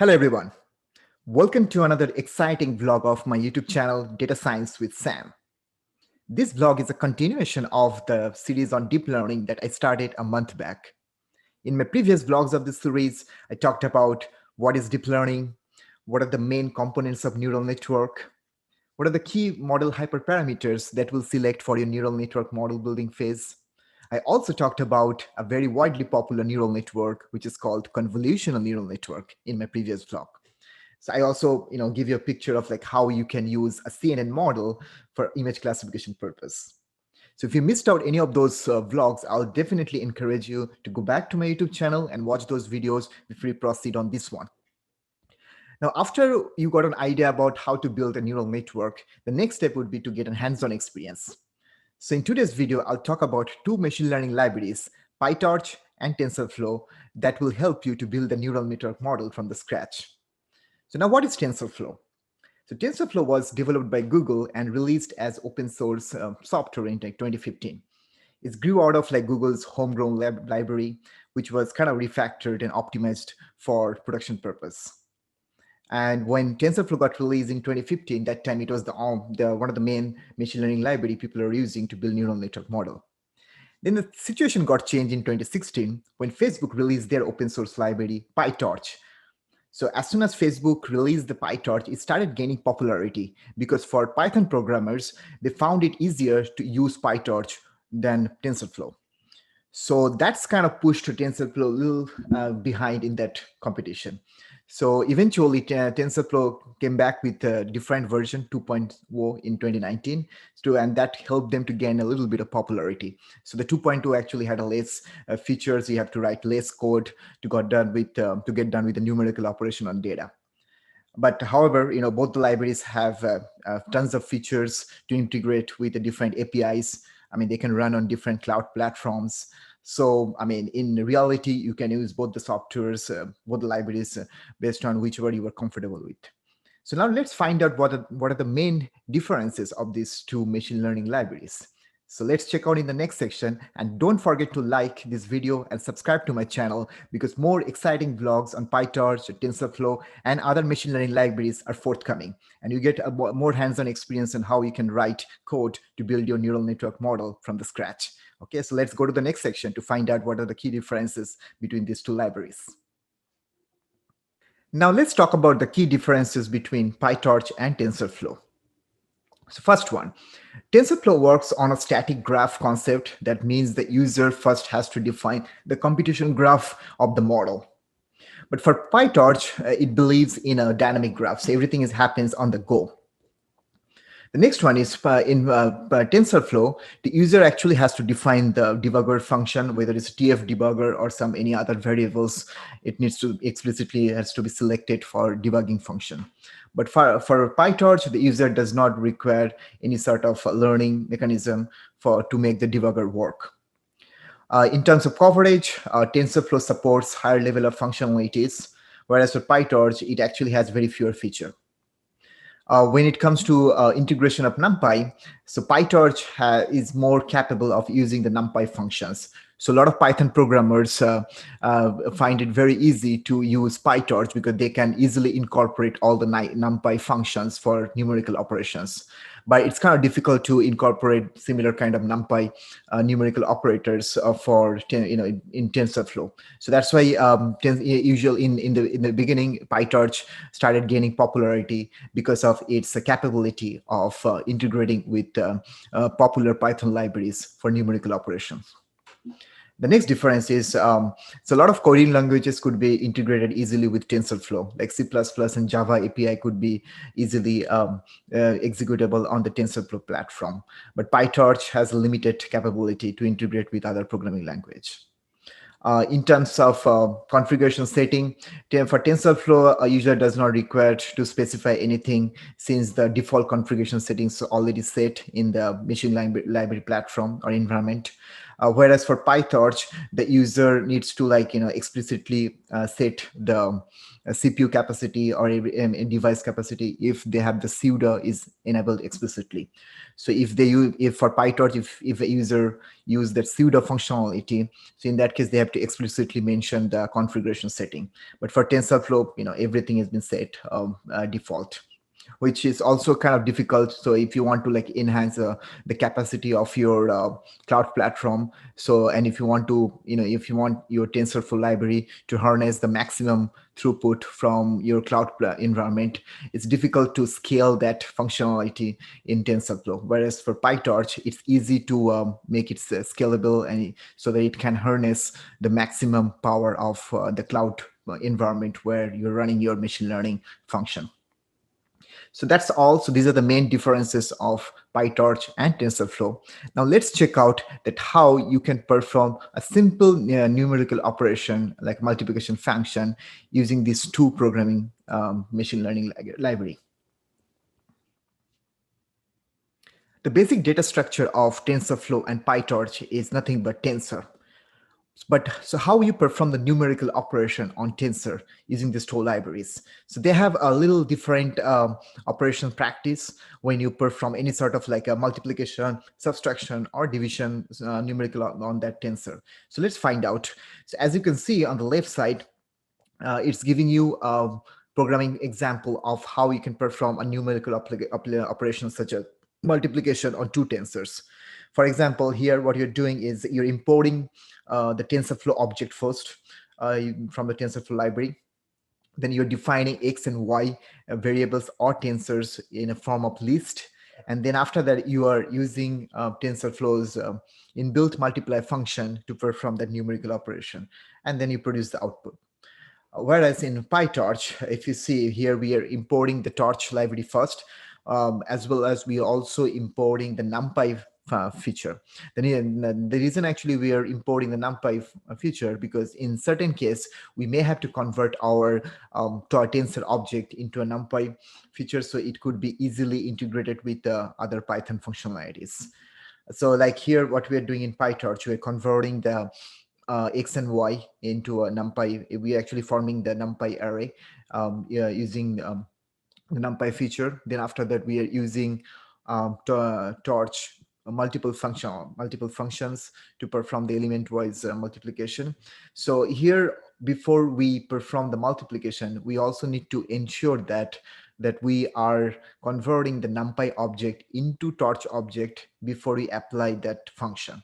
Hello everyone. Welcome to another exciting vlog of my YouTube channel, Data Science with Sam. This vlog is a continuation of the series on deep learning that I started a month back. In my previous vlogs of this series, I talked about what is deep learning, what are the main components of neural network, what are the key model hyperparameters that will select for your neural network model building phase. I also talked about a very widely popular neural network, which is called convolutional neural network in my previous vlog. So I also, give you a picture of like how you can use a CNN model for image classification purpose. So if you missed out any of those vlogs, I'll definitely encourage you to go back to my YouTube channel and watch those videos before you proceed on this one. Now, after you got an idea about how to build a neural network, the next step would be to get a hands-on experience. So in today's video, I'll talk about two machine learning libraries, PyTorch and TensorFlow, that will help you to build a neural network model from the scratch. So now what is TensorFlow? So TensorFlow was developed by Google and released as open source software in 2015. It grew out of like Google's homegrown library, which was kind of refactored and optimized for production purpose. And when TensorFlow got released in 2015, that time it was one of the main machine learning library people are using to build neural network model. Then the situation got changed in 2016 when Facebook released their open source library, PyTorch. So as soon as Facebook released the PyTorch, it started gaining popularity because for Python programmers, they found it easier to use PyTorch than TensorFlow. So that's kind of pushed TensorFlow a little behind in that competition. So eventually TensorFlow came back with a different version 2.0 in 2019, and that helped them to gain a little bit of popularity. So the 2.0 actually had a less features. You have to write less code to get done with the numerical operation on data. But however, both the libraries have tons of features to integrate with the different APIs. I mean, they can run on different cloud platforms. So, I mean, in reality, you can use both the softwares, both the libraries based on whichever you are comfortable with. So now let's find out what are the main differences of these two machine learning libraries. So let's check out in the next section, and don't forget to like this video and subscribe to my channel because more exciting vlogs on PyTorch, TensorFlow, and other machine learning libraries are forthcoming. And you get a more hands-on experience on how you can write code to build your neural network model from the scratch. Okay, so let's go to the next section to find out what are the key differences between these two libraries. Now let's talk about the key differences between PyTorch and TensorFlow. So first one, TensorFlow works on a static graph concept. That means the user first has to define the computation graph of the model. But for PyTorch, it believes in a dynamic graph. So everything happens on the go. The next one is in TensorFlow, the user actually has to define the debugger function, whether it's TF debugger or any other variables. It needs to explicitly has to be selected for debugging function. But for PyTorch, the user does not require any sort of learning mechanism to make the debugger work. In terms of coverage, TensorFlow supports higher level of functionalities, whereas for PyTorch, it actually has very fewer features. When it comes to integration of NumPy, so PyTorch is more capable of using the NumPy functions. So a lot of Python programmers find it very easy to use PyTorch because they can easily incorporate all the NumPy functions for numerical operations. But it's kind of difficult to incorporate similar kind of NumPy numerical operators in TensorFlow. So that's why usually in the beginning, PyTorch started gaining popularity because of its capability of integrating with popular Python libraries for numerical operations. The next difference is, so a lot of coding languages could be integrated easily with TensorFlow, like C++ and Java API could be easily executable on the TensorFlow platform. But PyTorch has a limited capability to integrate with other programming language. In terms of configuration setting, for TensorFlow, a user does not require to specify anything since the default configuration settings are already set in the machine library platform or environment. Whereas for PyTorch, the user needs to explicitly set the CPU capacity or a device capacity if they have the pseudo is enabled explicitly. So if for PyTorch, if a user use that pseudo functionality, so in that case they have to explicitly mention the configuration setting. But for TensorFlow, everything has been set default, which is also kind of difficult. So if you want to enhance the capacity of your cloud platform, so and if you want to if you want your TensorFlow library to harness the maximum throughput from your environment, it's difficult to scale that functionality in TensorFlow. Whereas for PyTorch, it's easy to make it scalable, and so that it can harness the maximum power of the cloud environment where you're running your machine learning function. So that's all. So these are the main differences of PyTorch and TensorFlow. Now let's check out that how you can perform a simple numerical operation like multiplication function using these two programming machine learning library. The basic data structure of TensorFlow and PyTorch is nothing but tensor. But so how you perform the numerical operation on tensor using these two libraries? So they have a little different operation practice when you perform any sort of like a multiplication, subtraction, or division numerical on that tensor. So let's find out. So as you can see on the left side, it's giving you a programming example of how you can perform a numerical operation such as multiplication on two tensors. For example, here what you're doing is you're importing the TensorFlow object first from the TensorFlow library. Then you're defining x and y variables or tensors in a form of list. And then after that, you are using TensorFlow's inbuilt multiply function to perform that numerical operation. And then you produce the output. Whereas in PyTorch, if you see here, we are importing the torch library first, as well as we are also importing the NumPy feature. The reason actually we are importing the NumPy feature, because in certain case, we may have to convert our tensor object into a NumPy feature, so it could be easily integrated with other Python functionalities. So like here, what we are doing in PyTorch, we're converting the x and y into a NumPy. We're actually forming the NumPy array using the NumPy feature. Then after that, we are using torch multiple functions to perform the element-wise multiplication. So here, before we perform the multiplication, we also need to ensure that we are converting the NumPy object into torch object before we apply that function.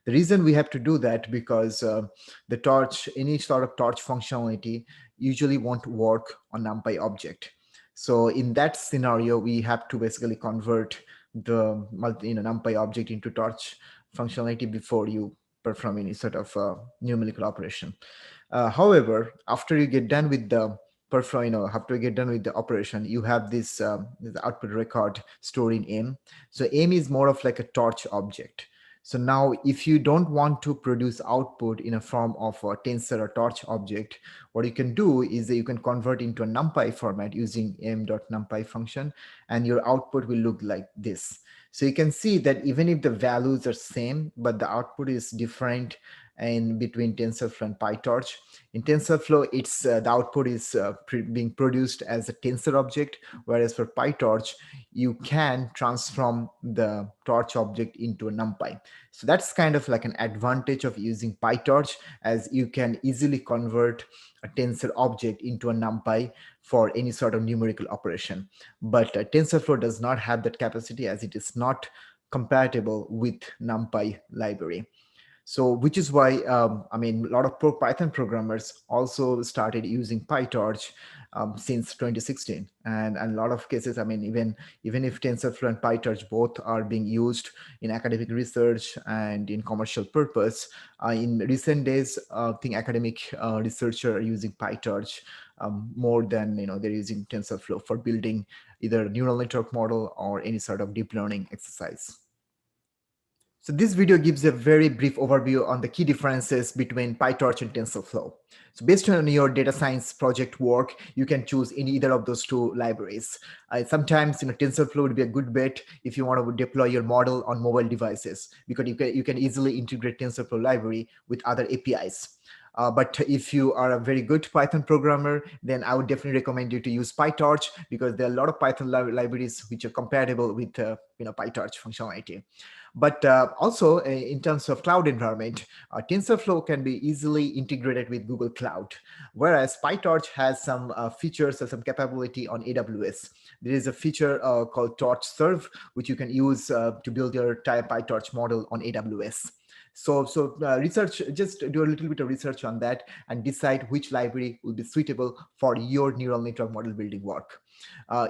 The reason we have to do that, because the torch, any sort of torch functionality usually won't work on NumPy object. So in that scenario, we have to basically convert the NumPy object into torch functionality before you perform any sort of numerical operation. However, after you get done with the after you get done with the operation, you have this output record stored in M. So M is more of like a torch object. So now if you don't want to produce output in a form of a tensor or torch object, what you can do is that you can convert into a NumPy format using m.numpy function, and your output will look like this. So you can see that even if the values are same, but the output is different in between TensorFlow and PyTorch. In TensorFlow, it's the output is being produced as a tensor object, whereas for PyTorch, you can transform the torch object into a NumPy. So that's kind of like an advantage of using PyTorch, as you can easily convert a tensor object into a NumPy for any sort of numerical operation. But TensorFlow does not have that capacity, as it is not compatible with NumPy library. So which is why, I mean, a lot of Python programmers also started using PyTorch since 2016. And a lot of cases, I mean, even if TensorFlow and PyTorch both are being used in academic research and in commercial purpose, in recent days, I think academic researchers are using PyTorch more than they're using TensorFlow for building either neural network model or any sort of deep learning exercise. So this video gives a very brief overview on the key differences between PyTorch and TensorFlow. So based on your data science project work, you can choose any either of those two libraries. Sometimes TensorFlow would be a good bet if you want to deploy your model on mobile devices, because you can easily integrate TensorFlow library with other APIs. But if you are a very good Python programmer, then I would definitely recommend you to use PyTorch, because there are a lot of Python libraries which are compatible with PyTorch functionality. But also in terms of cloud environment, TensorFlow can be easily integrated with Google Cloud, whereas PyTorch has some features or some capability on AWS. There is a feature called Torch Serve, which you can use to build your PyTorch model on AWS. So research, just do a little bit of research on that and decide which library will be suitable for your neural network model building work.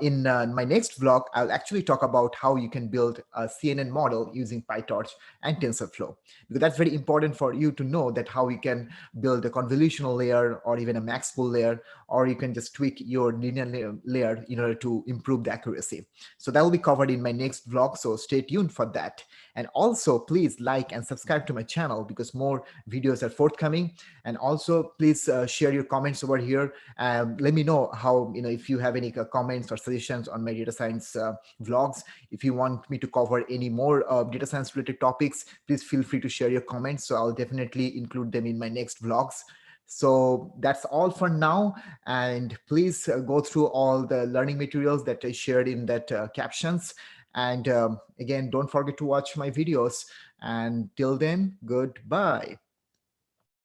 In my next vlog, I'll actually talk about how you can build a CNN model using PyTorch and TensorFlow, because that's very important for you to know that how you can build a convolutional layer or even a max pool layer, or you can just tweak your linear layer in order to improve the accuracy. So that will be covered in my next vlog, so stay tuned for that. And also please like and subscribe to my channel, because more videos are forthcoming. And also please share your comments over here. Let me know how, if you have any comments or suggestions on my data science vlogs. If you want me to cover any more data science related topics, please feel free to share your comments. So I'll definitely include them in my next vlogs. So that's all for now. And please go through all the learning materials that I shared in that captions. And again, don't forget to watch my videos. And till then, goodbye.